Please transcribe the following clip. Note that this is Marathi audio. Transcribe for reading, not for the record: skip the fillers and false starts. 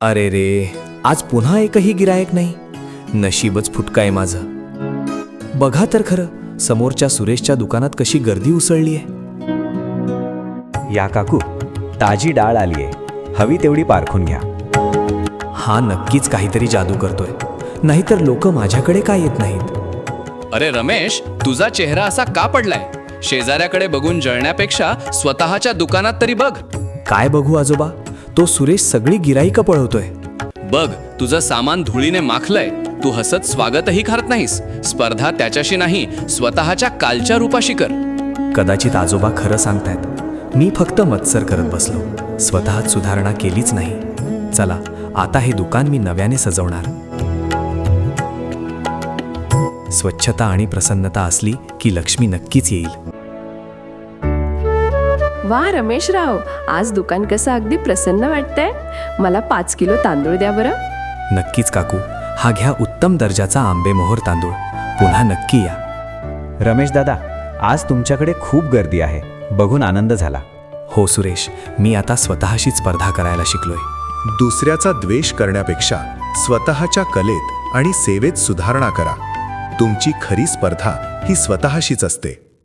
अरे रे, आज पुन्हा एकही गिरायक नाही. नशीबच फुटका आहे माझं. बघा तर खरं, समोरच्या सुरेशच्या दुकानात कशी गर्दी उसळली आहे. या काकू, ताजी डाळ आलीये, हवी तेवढी पारखून घ्या. हा नक्कीच काहीतरी जादू करतोय, नाहीतर लोक माझ्याकडे का येत नाहीत. अरे रमेश, तुझा चेहरा असा का पडलाय? शेजाऱ्याकडे बघून जळण्यापेक्षा स्वतःच्या दुकानात तरी बघ. काय बघू आजोबा, तो सुरेश सगळी गिराईक पळवतोय. बघ, तुझं सामान धुळीने माखलंय. तू हसत स्वागतही करत नाहीस. स्पर्धा त्याच्याशी नाही, स्वतःच्या कालच्या रूपाशी कर. कदाचित आजोबा खरं सांगतायत. मी फक्त मत्सर करत बसलो, स्वतःत सुधारणा केलीच नाही. चला, आता हे दुकान मी नव्याने सजवणार. स्वच्छता आणि प्रसन्नता असली की लक्ष्मी नक्कीच येईल. वा रमेशराव, आज दुकान कसं अगदी प्रसन्न वाटतंय. मला 5 किलो तांदूळ द्या बरं. नक्कीच काकू, हा घ्या उत्तम दर्जाचा आंबेमोहोर तांदूळ. पुन्हा नक्की या. रमेश दादा, आज तुमच्याकडे खूप गर्दी आहे, बघून आनंद झाला. हो सुरेश, मी आता स्वतःशी स्पर्धा करायला शिकलोय. दुसऱ्याचा द्वेष करण्यापेक्षा स्वतःच्या कलेत आणि सेवेत सुधारणा करा. तुमची खरी स्पर्धा ही स्वतःशीच असते.